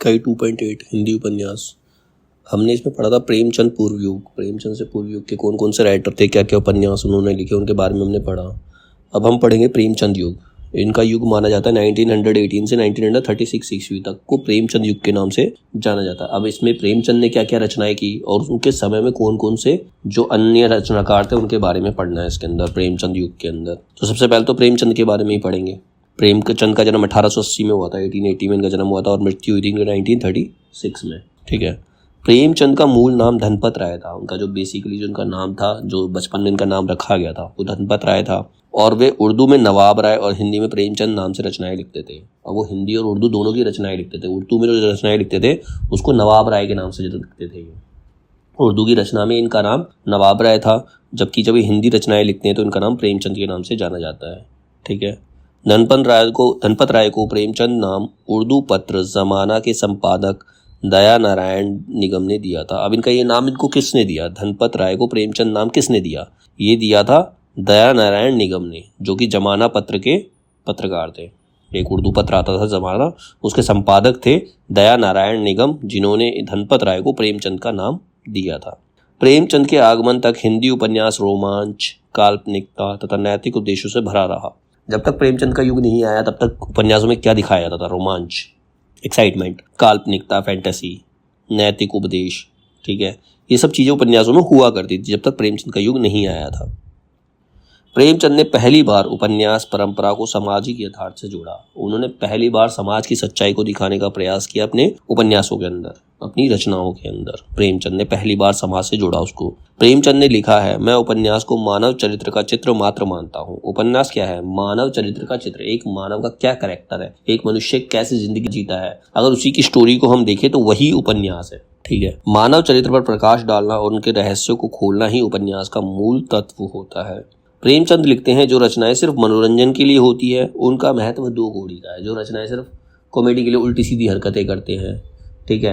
इकाई 2.8 हिंदी उपन्यास। हमने इसमें पढ़ा था प्रेमचंद पूर्व युग। प्रेमचंद से पूर्व युग के कौन कौन से राइटर थे, क्या क्या उपन्यास उन्होंने लिखे, उनके बारे में हमने पढ़ा। अब हम पढ़ेंगे प्रेमचंद युग। इनका युग माना जाता है 1918 से 1936 ईस्वी तक को प्रेमचंद युग के नाम से जाना जाता है। अब इसमें प्रेमचंद ने क्या क्या रचनाएं की और उनके समय में कौन कौन से जो अन्य रचनाकार थे उनके बारे में पढ़ना है इसके अंदर, प्रेमचंद युग के अंदर। तो सबसे पहले तो प्रेमचंद के बारे में ही पढ़ेंगे। प्रेमचंद का जन्म 1880 में हुआ था, 1880 में इनका जन्म हुआ था और मृत्यु हुई थी 1936 में। ठीक है। प्रेमचंद का मूल नाम धनपत राय था। उनका जो बेसिकली जो उनका नाम था, जो बचपन में इनका नाम रखा गया था, वो धनपत राय था। और वे उर्दू में नवाब राय और हिंदी में प्रेमचंद नाम से रचनाएं लिखते थे। और वो हिंदी और उर्दू दोनों की रचनाएं लिखते थे। उर्दू में जो रचनाएं लिखते थे उसको नवाब राय के नाम से लिखते थे। उर्दू की रचना में इनका नाम नवाब राय था, जबकि जब ये हिंदी रचनाएं लिखते हैं तो इनका नाम प्रेमचंद के नाम से जाना जाता है। ठीक है। धनपत राय को प्रेमचंद नाम उर्दू पत्र जमाना के संपादक दया नारायण निगम ने दिया था। अब इनका ये नाम इनको किसने दिया? धनपत राय को प्रेमचंद नाम किसने दिया? ये दिया था दया नारायण निगम ने, जो कि जमाना पत्र के पत्रकार थे। एक उर्दू पत्र आता था जमाना, उसके संपादक थे दया नारायण निगम, जिन्होंने धनपत राय को प्रेमचंद का नाम दिया था। प्रेमचंद के आगमन तक हिंदी उपन्यास रोमांच, काल्पनिकता तथा नैतिक उद्देश्यों से भरा रहा। जब तक प्रेमचंद का युग नहीं आया तब तक उपन्यासों में क्या दिखाया जाता था? रोमांच, एक्साइटमेंट, काल्पनिकता, फैंटेसी, नैतिक उपदेश। ठीक है। ये सब चीज़ें उपन्यासों में हुआ करती थी जब तक प्रेमचंद का युग नहीं आया था। प्रेमचंद ने पहली बार उपन्यास परंपरा को सामाजिक यथार्थ से जोड़ा। उन्होंने पहली बार समाज की सच्चाई को दिखाने का प्रयास किया अपने उपन्यासों के अंदर, अपनी रचनाओं के अंदर। प्रेमचंद ने पहली बार समाज से जोड़ा उसको। प्रेमचंद ने लिखा है, मैं उपन्यास को मानव चरित्र का चित्र मात्र मानता हूँ। उपन्यास क्या है? मानव चरित्र का चित्र। एक मानव का क्या कैरेक्टर है, एक मनुष्य कैसे जिंदगी जीता है, अगर उसी की स्टोरी को हम देखें तो वही उपन्यास है। ठीक है। मानव चरित्र पर प्रकाश डालना और उनके रहस्यों को खोलना ही उपन्यास का मूल तत्व होता है। प्रेमचंद लिखते हैं, जो रचनाएं सिर्फ मनोरंजन के लिए होती है उनका महत्व दो कौड़ी का है। जो रचनाएं सिर्फ कॉमेडी के लिए उल्टी सीधी हरकतें करते हैं, ठीक है,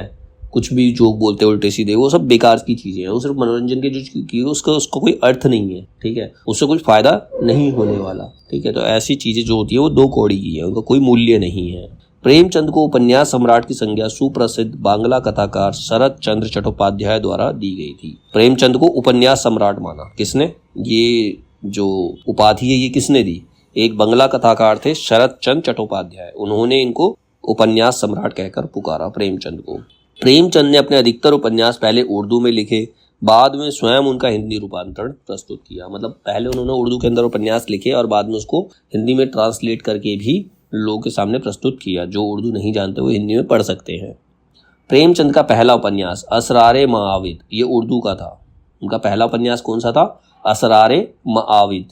कुछ भी जोक बोलते हैं उल्टे सीधे, वो सब बेकार की चीजें हैं। वो सिर्फ मनोरंजन के जो की उसका कोई अर्थ नहीं है। ठीक है। उससे कुछ फायदा नहीं होने वाला। ठीक है। तो ऐसी चीजें जो होती है वो दो कौड़ी की है, उनका कोई मूल्य नहीं है। प्रेमचंद को उपन्यास सम्राट की संज्ञा सुप्रसिद्ध बांग्ला कथाकार शरत चंद्र चट्टोपाध्याय द्वारा दी गई थी। प्रेमचंद को उपन्यास सम्राट माना किसने? ये जो उपाधि है ये किसने दी? एक बंगला कथाकार थे शरत चंद्र चट्टोपाध्याय, उन्होंने इनको उपन्यास सम्राट कहकर पुकारा प्रेमचंद को। प्रेमचंद ने अपने अधिकतर उपन्यास पहले उर्दू में लिखे, बाद में स्वयं उनका हिंदी रूपांतरण प्रस्तुत किया। मतलब पहले उन्होंने उर्दू के अंदर उपन्यास लिखे और बाद में उसको हिंदी में ट्रांसलेट करके भी लोगों के सामने प्रस्तुत किया। जो उर्दू नहीं जानते वो हिंदी में पढ़ सकते हैं। प्रेमचंद का पहला उपन्यास असरारे माविद, ये उर्दू का था। उनका पहला उपन्यास कौन सा था? असरारे माविद।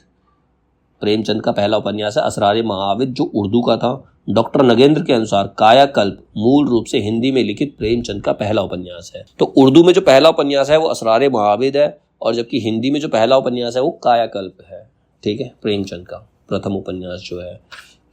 प्रेमचंद का पहला उपन्यास है असरारे माविद, जो उर्दू का था। डॉक्टर नगेंद्र के अनुसार कायाकल्प मूल रूप से हिंदी में लिखित प्रेमचंद का पहला उपन्यास है। तो उर्दू में जो पहला उपन्यास है वो असरारे माविद है, और जबकि हिंदी में जो पहला उपन्यास है वो कायाकल्प है। ठीक है। प्रेमचंद का प्रथम उपन्यास जो है।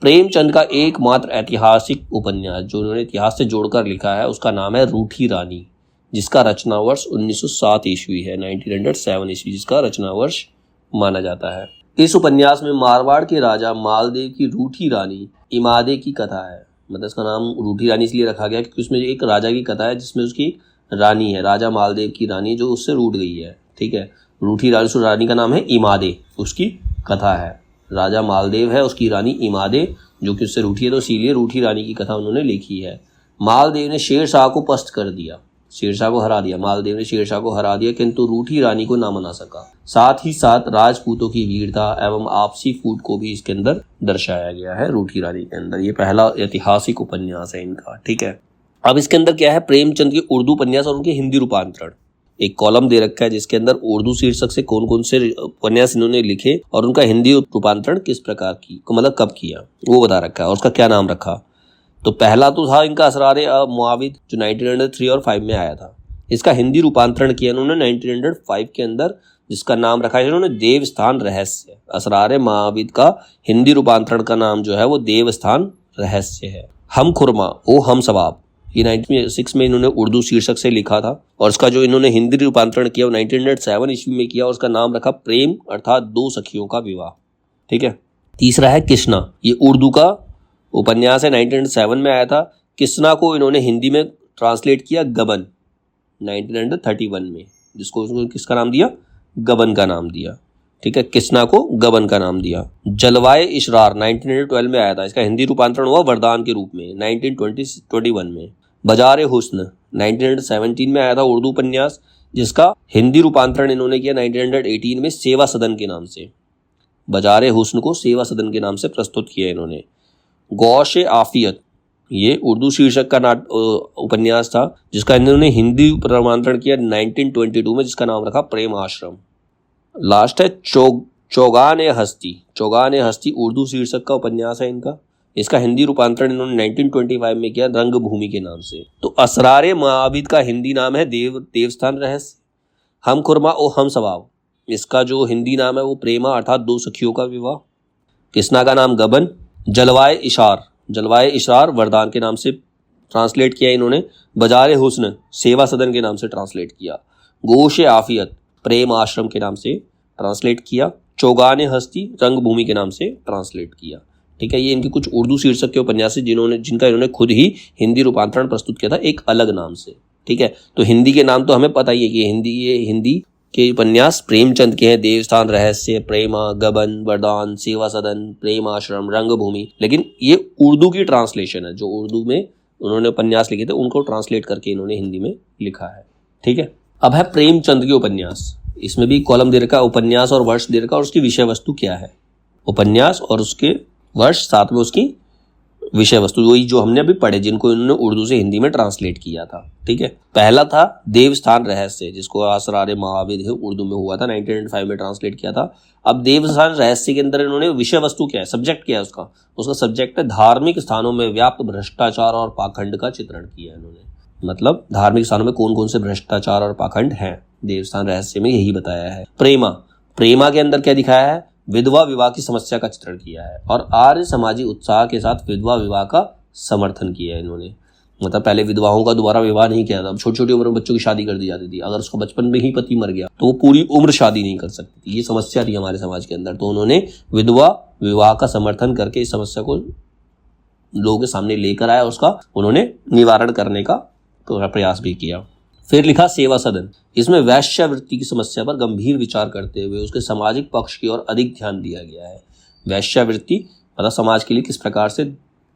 प्रेमचंद का एकमात्र ऐतिहासिक उपन्यास जो उन्होंने इतिहास से जोड़कर लिखा है उसका नाम है रूठी रानी, जिसका रचना वर्ष 1907 ईस्वी है, 1907 ईस्वी जिसका रचना वर्ष माना जाता है। इस उपन्यास में मारवाड़ के राजा मालदेव की रूठी रानी इमादे की कथा है। मतलब इसका नाम रूठी रानी इसलिए रखा गया क्योंकि उसमें एक राजा की कथा है जिसमें उसकी रानी है, राजा मालदेव की रानी जो उससे रूठ गई है। ठीक है। रूठी रानी, उस रानी का नाम है इमादे, उसकी कथा है। राजा मालदेव है, उसकी रानी इमादे जो कि उससे रूठी है, तो इसीलिए रूठी रानी की कथा उन्होंने लिखी है। मालदेव ने शेरशाह को पस्त कर दिया, शेरशाह को हरा दिया। मालदेव ने शेरशाह को हरा दिया, किंतु रूठी रानी को ना मना सका। साथ ही साथ राजपूतों की वीरता एवं आपसी फूट को भी इसके अंदर दर्शाया गया है रूठी रानी के अंदर। ये पहला ऐतिहासिक उपन्यास है इनका। ठीक है। अब इसके अंदर क्या है? प्रेमचंद के उर्दू उपन्यास और उनके हिंदी रूपांतरण। एक कॉलम दे रखा है जिसके अंदर उर्दू शीर्षक से कौन कौन से उपन्यास इन्होंने लिखे और उनका हिंदी रूपांतरण किस प्रकार की, मतलब कब किया, वो बता रखा है और उसका क्या नाम रखा। तो पहला तो था इनका असरारे मुआविद जो 1903 और 5 में आया था। इसका हिंदी रूपांतरण किया इन्होंने 1905 के अंदर, जिसका नाम रखा है इन्होंने देवस्थान रहस्य। असरारे मुआविद का हिंदी रूपांतरण का नाम जो है वो देवस्थान रहस्य है। हम खुरमा ओ हम सवाब, ये 1906 में इन्होंने उर्दू शीर्षक से लिखा था और उसका जो इन्होंने हिंदी रूपांतरण किया वो 1907 ईस्वी में किया और उसका नाम रखा प्रेम अर्थात दो सखियों का विवाह। ठीक है। तीसरा है कृष्णा, ये उर्दू का उपन्यास है, 1907 में आया था। किसना को इन्होंने हिंदी में ट्रांसलेट किया गबन 1931 में, जिसको किसका नाम दिया, गबन का नाम दिया। ठीक है, किसना को गबन का नाम दिया। जलवाए इशरार 1912 में आया था, इसका हिंदी रूपांतरण हुआ वरदान के रूप में 1921 में। बाजार हुस्न 1917 में आया था उर्दू उपन्यास, जिसका हिंदी रूपांतरण इन्होंने किया 1918 में सेवा सदन के नाम से। बाजार हुस्न को सेवा सदन के नाम से प्रस्तुत किया इन्होंने। गौश आफियत ये उर्दू शीर्षक का उपन्यास था, जिसका इन्होंने हिंदी रूपांतरण किया 1922 में, जिसका नाम रखा प्रेम आश्रम। लास्ट है चौगान हस्ती। चौगान हस्ती उर्दू शीर्षक का उपन्यास है इनका, इसका हिंदी रूपांतरण इन्होंने 1925 में किया रंगभूमि के नाम से। तो असरारे माबिद का हिंदी नाम है देवस्थान रहस्य। हम खुरमा ओ हम सवाब, इसका जो हिंदी नाम है वो प्रेमा अर्थात दो सखियों का विवाह। किसना का नाम गबन। जलवाए इशार वरदान के नाम से ट्रांसलेट किया इन्होंने। बाजार हुस्न सेवा सदन के नाम से ट्रांसलेट किया। गोश आफियत प्रेम आश्रम के नाम से ट्रांसलेट किया। चौगान हस्ती रंगभूमि के नाम से ट्रांसलेट किया। ठीक है, ये इनके कुछ उर्दू शीर्षक के उपन्यास जिनका इन्होंने खुद ही हिंदी रूपांतरण प्रस्तुत किया था एक अलग नाम से। ठीक है, तो हिंदी के नाम तो हमें पता ही है कि ये हिंदी के उपन्यास प्रेमचंद के हैं। देवस्थान रहस्य, प्रेमा, गबन, वरदान, सेवा सदन, प्रेम आश्रम, रंगभूमि। लेकिन ये उर्दू की ट्रांसलेशन है, जो उर्दू में उन्होंने उपन्यास लिखे थे उनको ट्रांसलेट करके इन्होंने हिंदी में लिखा है। ठीक है, अब है प्रेमचंद के उपन्यास। इसमें भी कॉलम दे रखा है, उपन्यास और वर्ष दे रखा है और उसकी विषय वस्तु क्या है। उपन्यास और उसके वर्ष, साथ में उसकी विषय वस्तु, वही जो हमने अभी पढ़े, जिनको इन्होंने उर्दू से हिंदी में ट्रांसलेट किया था। ठीक है, पहला था देवस्थान रहस्य, जिसको असरारे माविद है उर्दू में हुआ था 1995 में ट्रांसलेट किया था। अब देवस्थान रहस्य के अंदर इन्होंने विषय वस्तु क्या है, सब्जेक्ट क्या है उसका सब्जेक्ट है धार्मिक स्थानों में व्याप्त भ्रष्टाचार और पाखंड का चित्रण किया है इन्होंने। मतलब धार्मिक स्थानों में कौन कौन से भ्रष्टाचार और पाखंड हैं, देवस्थान रहस्य में यही बताया है। प्रेमा के अंदर क्या दिखाया है, विधवा विवाह की समस्या का चित्रण किया है और आर्य समाजी उत्साह के साथ विधवा विवाह का समर्थन किया है इन्होंने। मतलब पहले विधवाओं का दोबारा विवाह नहीं किया था, अब छोटी छोटी उम्र में बच्चों की शादी कर दी जाती थी। अगर उसका बचपन में ही पति मर गया तो वो पूरी उम्र शादी नहीं कर सकती थी, ये समस्या थी हमारे समाज के अंदर। तो उन्होंने विधवा विवाह का समर्थन करके इस समस्या को लोगों के सामने लेकर आया, उसका उन्होंने निवारण करने का प्रयास भी किया। फिर लिखा सेवा सदन। इसमें वैश्यावृत्ति की समस्या पर गंभीर विचार करते हुए उसके सामाजिक पक्ष की ओर अधिक ध्यान दिया गया है। वैश्यावृत्ति मतलब समाज के लिए किस प्रकार से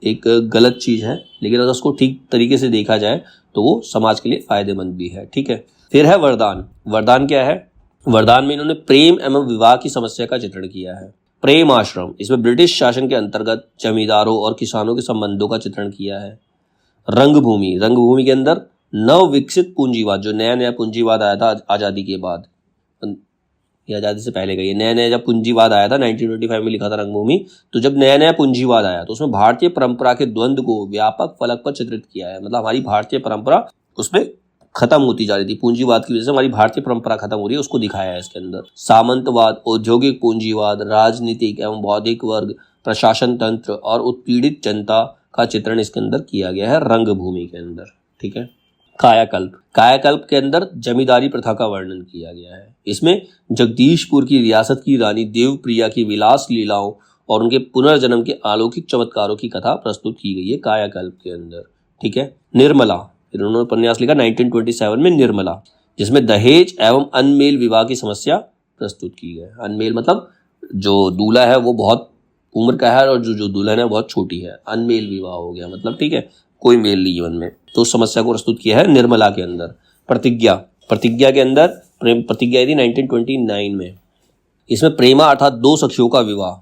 एक गलत चीज है, लेकिन अगर उसको ठीक तरीके से देखा जाए तो वो समाज के लिए फायदेमंद भी है। ठीक है, फिर है वरदान क्या है, वरदान में इन्होंने प्रेम एवं विवाह की समस्या का चित्रण किया है। प्रेम आश्रम, इसमें ब्रिटिश शासन के अंतर्गत जमींदारों और किसानों के संबंधों का चित्रण किया है। रंगभूमि के अंदर नव विकसित पूंजीवाद, जो नया पूंजीवाद आया था आजादी के बाद, ये आजादी से पहले का, ये नया जब पूंजीवाद आया था 1925 में लिखा था रंगभूमि। तो जब नया पूंजीवाद आया तो उसमें भारतीय परंपरा के द्वंद्व को व्यापक फलक पर चित्रित किया है। मतलब हमारी भारतीय परंपरा उसमें खत्म होती जा रही थी, पूंजीवाद की वजह से हमारी भारतीय परंपरा खत्म हो रही है, उसको दिखाया है इसके अंदर। सामंतवाद, औद्योगिक पूंजीवाद, राजनीतिक एवं बौद्धिक वर्ग, प्रशासन तंत्र और उत्पीड़ित जनता का चित्रण इसके अंदर किया गया है रंगभूमि के अंदर। ठीक है, कायाकल्प के अंदर जमींदारी प्रथा का वर्णन किया गया है। इसमें जगदीशपुर की रियासत की रानी देवप्रिया की विलास लीलाओं और उनके पुनर्जन्म के अलौकिक चमत्कारों की कथा प्रस्तुत की गई है कायाकल्प के अंदर। ठीक है, निर्मला, इन्होंने उपन्यास लिखा 1927 में निर्मला, जिसमें दहेज एवं अनमेल विवाह की समस्या प्रस्तुत की है। अनमेल मतलब जो दूल्हा है वो बहुत उम्र का है और जो दुल्हन है बहुत छोटी है, अनमेल विवाह हो गया मतलब। ठीक है, कोई मेल नहीं जीवन में, तो समस्या को प्रस्तुत किया है निर्मला के अंदर। प्रतिज्ञा के अंदर प्रतिज्ञा थी 1929 में। इसमें प्रेमा अर्थात दो सखियों का विवाह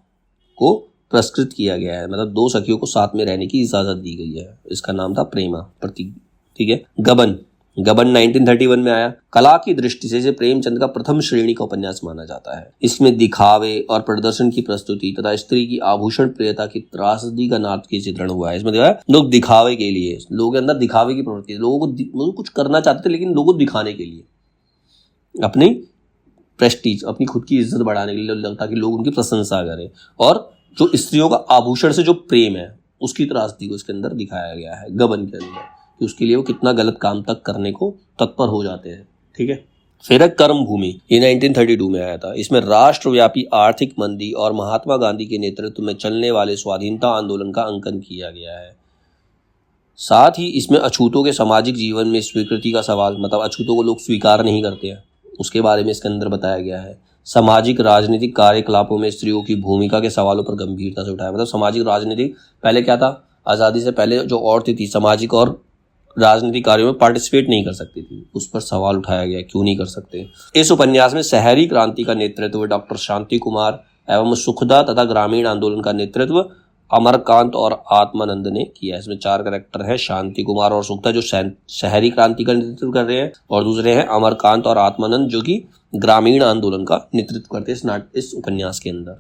को प्रस्तुत किया गया है, मतलब दो सखियों को साथ में रहने की इजाजत दी गई है। इसका नाम था प्रेमा प्रतिज्ञा। ठीक है, गबन 1931 में आया। कला की दृष्टि से इसे प्रेमचंद का प्रथम श्रेणी का उपन्यास माना जाता है। इसमें दिखावे और प्रदर्शन की प्रस्तुति तथा स्त्री की आभूषण प्रियता की त्रासदी का नाटकीय चित्रण हुआ है। इसमें देखा लोग दिखावे के लिए, लोगों के अंदर दिखावे की प्रवृत्ति है, लोगों को कुछ करना चाहते थे लेकिन लोगों को दिखाने के लिए, अपनी प्रेस्टीज, अपनी खुद की इज्जत बढ़ाने के लिए, ताकि लोग उनकी प्रशंसा करें। और जो स्त्रियों का आभूषण से जो प्रेम है उसकी त्रासदी को इसके अंदर दिखाया गया है गबन के अंदर, कि उसके लिए वो कितना गलत काम तक करने को तत्पर हो जाते हैं। ठीक है, फिर है कर्म भूमि, ये 1932 में आया था। इसमें राष्ट्रव्यापी आर्थिक मंदी और महात्मा गांधी के नेतृत्व में चलने वाले स्वाधीनता आंदोलन का अंकन किया गया है। साथ ही इसमें अछूतों के सामाजिक जीवन में स्वीकृति का सवाल, मतलब अछूतों को लोग स्वीकार नहीं करते हैं, उसके बारे में इसके अंदर बताया गया है। सामाजिक राजनीतिक कार्यकलापों में स्त्रियों की भूमिका के सवालों पर गंभीरता से उठाया, मतलब सामाजिक राजनीतिक, पहले क्या था, आज़ादी से पहले जो औरतें थी सामाजिक और राजनीतिक कार्यों में पार्टिसिपेट नहीं कर सकती थी, उस पर सवाल उठाया गया, क्यों नहीं कर सकते। इस उपन्यास में शहरी क्रांति का नेतृत्व डॉक्टर शांति कुमार एवं सुखदा तथा ग्रामीण आंदोलन का नेतृत्व अमरकांत और आत्मानंद ने किया। इसमें 4 कैरेक्टर है, शांति कुमार और सुखदा जो शहरी क्रांति का नेतृत्व कर रहे हैं, और दूसरे हैं अमरकांत और आत्मानंद जो कि ग्रामीण आंदोलन का नेतृत्व करते हैं इस उपन्यास के अंदर।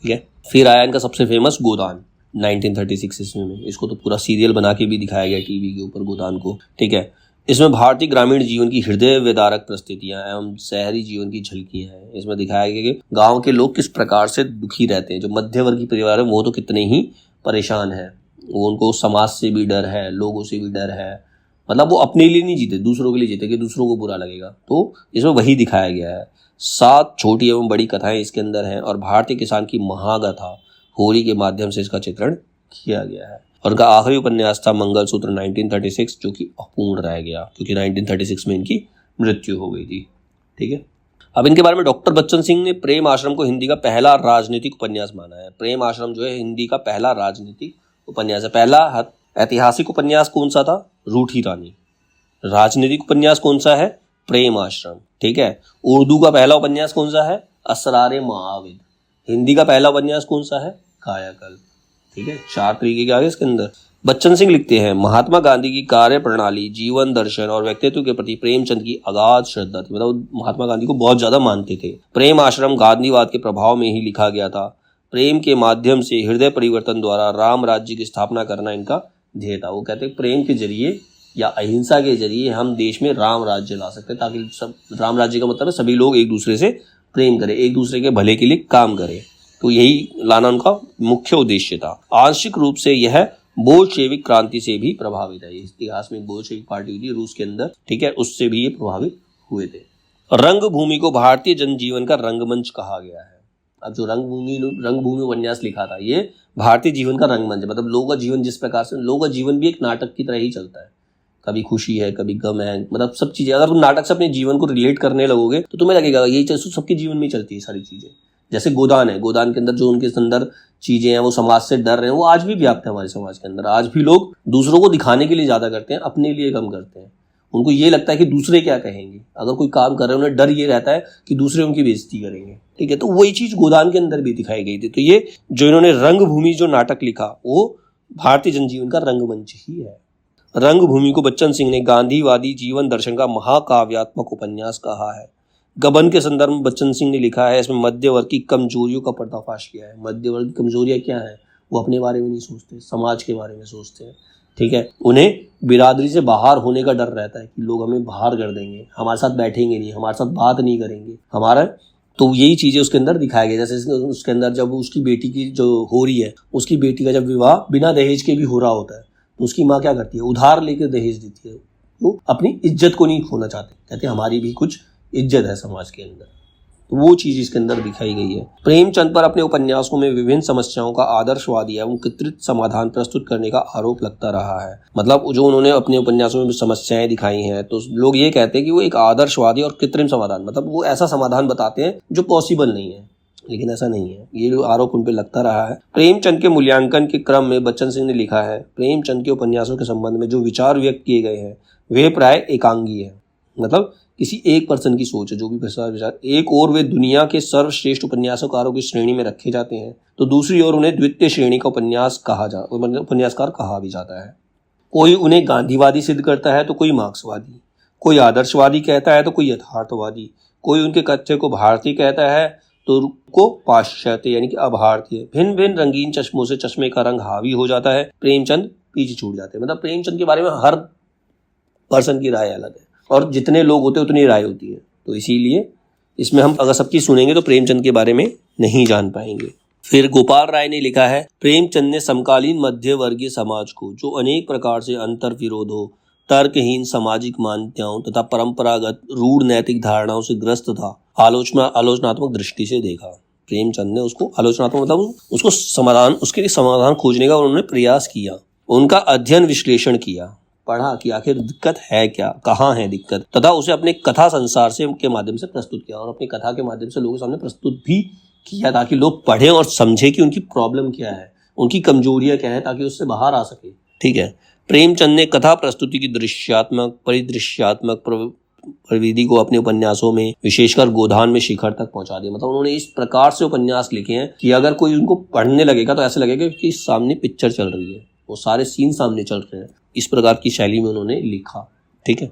ठीक है, फिर आया इनका सबसे फेमस गोदान 1936 ईस्वी में। इसको तो पूरा सीरियल बना के भी दिखाया गया टीवी के ऊपर गोदान को। ठीक है, इसमें भारतीय ग्रामीण जीवन की हृदय विदारक प्रस्तुतियां एवं शहरी जीवन की झलकियां हैं। इसमें दिखाया गया कि गांव के लोग किस प्रकार से दुखी रहते हैं। जो मध्यवर्गीय परिवार है वो तो कितने ही परेशान है, वो उनको समाज से भी डर है, लोगों से भी डर है, मतलब वो अपने लिए नहीं जीते, दूसरों के लिए जीते कि दूसरों को बुरा लगेगा। तो इसमें वही दिखाया गया है। 7 छोटी एवं बड़ी कथाएं इसके अंदर हैं और भारतीय किसान की महागाथा होली के माध्यम से इसका चित्रण किया गया है। और उनका आखिरी उपन्यास था मंगलसूत्र 1936 जो कि अपूर्ण रह गया क्योंकि 1936 में इनकी मृत्यु हो गई थी। ठीक है, अब इनके बारे में डॉक्टर बच्चन सिंह ने प्रेम आश्रम को हिंदी का पहला राजनीतिक उपन्यास माना है। प्रेम आश्रम जो है हिंदी का पहला राजनीतिक उपन्यास है। पहला ऐतिहासिक उपन्यास कौन सा था? रूठी रानी। राजनीतिक उपन्यास कौन सा है? प्रेम आश्रम। ठीक है, उर्दू का पहला उपन्यास कौन सा है? असरारे मुआविद। हिंदी का पहला उपन्यास कौन सा है? कायाकल्प। ठीक है, 4 तरीके के आगे इसके अंदर। बच्चन सिंह लिखते हैं, महात्मा गांधी की कार्य प्रणाली, जीवन दर्शन और व्यक्तित्व के प्रति प्रेमचंद की अगाध श्रद्धा थी, मतलब महात्मा गांधी को बहुत ज्यादा मानते थे। प्रेम आश्रम गांधीवाद के प्रभाव में ही लिखा गया था। प्रेम के माध्यम से हृदय परिवर्तन द्वारा राम राज्य की स्थापना करना इनका ध्येय था। वो कहते हैं प्रेम के जरिए या अहिंसा के जरिए हम देश में राम राज्य ला सकते हैं, ताकि सब, राम राज्य का मतलब है सभी लोग एक दूसरे से प्रेम करें, एक दूसरे के भले के लिए काम करें। तो यही लाना उनका मुख्य उद्देश्य था। आंशिक रूप से यह बोल्शेविक क्रांति से भी प्रभावित है। इतिहास में बोल्शेविक पार्टी थी रूस के अंदर, ठीक है, उससे भी ये प्रभावित हुए थे। रंगभूमि को भारतीय जनजीवन का रंगमंच कहा गया है। अब जो रंगभूमि उपन्यास लिखा था ये भारतीय जीवन का रंगमंच, मतलब लोगों का जीवन जिस प्रकार से, लोगों का जीवन भी एक नाटक की तरह ही चलता है। कभी खुशी है, कभी गम है, मतलब सब चीजें। अगर तुम नाटक से अपने जीवन को रिलेट करने लगोगे तो तुम्हें लगेगा यही चीज सबके जीवन में ही चलती है सारी चीजें। जैसे गोदान है, गोदान के अंदर जो उनके अंदर चीजें हैं, वो समाज से डर रहे हैं, वो आज भी व्याप्त है हमारे समाज के अंदर। आज भी लोग दूसरों को दिखाने के लिए ज्यादा करते हैं, अपने लिए कम करते हैं। उनको ये लगता है कि दूसरे क्या कहेंगे। अगर कोई काम कर रहे हैं उन्हें डर ये रहता है कि दूसरे उनकी बेइज्जती करेंगे। ठीक है, तो वही चीज गोदान के अंदर भी दिखाई गई थी। तो ये जो इन्होंने रंगभूमि जो नाटक लिखा वो भारतीय जनजीवन का रंगमंच ही है। रंगभूमि को बच्चन सिंह ने गांधीवादी जीवन दर्शन का महाकाव्यात्मक उपन्यास कहा है। गबन के संदर्भ में बच्चन सिंह ने लिखा है, इसमें मध्यवर्ग की कमजोरियों का पर्दाफाश किया है। मध्यवर्ग की कमजोरियां क्या है? वो अपने बारे में नहीं सोचते, समाज के बारे में सोचते हैं। ठीक है, उन्हें बिरादरी से बाहर होने का डर रहता है कि लोग हमें बाहर कर देंगे, हमारे साथ बैठेंगे नहीं, हमारे साथ बात नहीं करेंगे हमारा। तो यही चीजें उसके अंदर दिखाया गया। जैसे उसके अंदर जब उसकी बेटी की जो हो रही है, उसकी बेटी का जब विवाह बिना दहेज के भी हो रहा होता है तो उसकी माँ क्या करती है? उधार लेकर दहेज देती है। वो अपनी इज्जत को नहीं खोना चाहते, कहते हमारी भी कुछ इज्जत है समाज के अंदर। तो वो चीज इसके अंदर दिखाई गई है। प्रेमचंद पर अपने उपन्यासों में विभिन्न समस्याओं का आदर्शवादी एवं कृत्रित समाधान प्रस्तुत करने का आरोप लगता रहा है। मतलब जो उन्होंने अपने उपन्यासों में समस्याएं दिखाई हैं तो लोग ये कहते हैं कि वो एक आदर्शवादी और कृत्रिम समाधान, मतलब वो ऐसा समाधान बताते हैं जो पॉसिबल नहीं है, लेकिन ऐसा नहीं है। ये आरोप उन पर लगता रहा है। प्रेमचंद के मूल्यांकन के क्रम में बच्चन सिंह ने लिखा है, प्रेमचंद के उपन्यासों के संबंध में जो विचार व्यक्त किए गए हैं वे प्राय एकांगी है, मतलब किसी एक पर्सन की सोच है। जो भी विचार, एक और वे दुनिया के सर्वश्रेष्ठ उपन्यासकारों की श्रेणी में रखे जाते हैं तो दूसरी ओर उन्हें द्वितीय श्रेणी का उपन्यासकार कहा भी जाता है। कोई उन्हें गांधीवादी सिद्ध करता है तो कोई मार्क्सवादी, कोई आदर्शवादी कहता है तो कोई यथार्थवादी, कोई उनके कथ्य को भारतीय कहता है तो को पाश्चात्य यानी कि अभारतीय। भिन्न भिन्न रंगीन चश्मों से चश्मे का रंग हावी हो जाता है, प्रेमचंद पीछे छूट जाते हैं। मतलब प्रेमचंद के बारे में हर पर्सन की राय अलग है और जितने लोग होते हैं उतनी राय होती है। तो इसीलिए इसमें हम अगर सबकी सुनेंगे तो प्रेमचंद के बारे में नहीं जान पाएंगे। फिर गोपाल राय ने लिखा है, प्रेमचंद ने समकालीन मध्य वर्गीय समाज को जो अनेक प्रकार से अंतर विरोधों, तर्कहीन सामाजिक मान्यताओं तथा परंपरागत रूढ़ नैतिक धारणाओं से ग्रस्त था, आलोचनात्मक दृष्टि से देखा। प्रेमचंद ने उसको आलोचनात्मक मतलब उसको समाधान, उसके लिए समाधान खोजने का उन्होंने प्रयास किया उनका अध्ययन विश्लेषण किया, पढ़ा कि आखिर दिक्कत है क्या, कहाँ है दिक्कत, तथा उसे अपने कथा संसार से के माध्यम से प्रस्तुत किया और अपनी कथा के माध्यम से लोगों के सामने प्रस्तुत भी किया ताकि लोग पढ़ें और समझें कि उनकी प्रॉब्लम क्या है, उनकी कमजोरियां क्या है, ताकि उससे बाहर आ सके। ठीक है। प्रेमचंद ने कथा प्रस्तुति की दृश्यात्मक परिदृश्यात्मक प्रविधि को अपने उपन्यासों में विशेषकर गोधान में शिखर तक पहुंचा दिया। मतलब उन्होंने इस प्रकार से उपन्यास लिखे हैं कि अगर कोई उनको पढ़ने लगेगा तो ऐसे लगेगा कि सामने पिक्चर चल रही है, वो सारे सीन सामने चल रहे हैं। इस प्रकार की शैली में उन्होंने लिखा। ठीक है।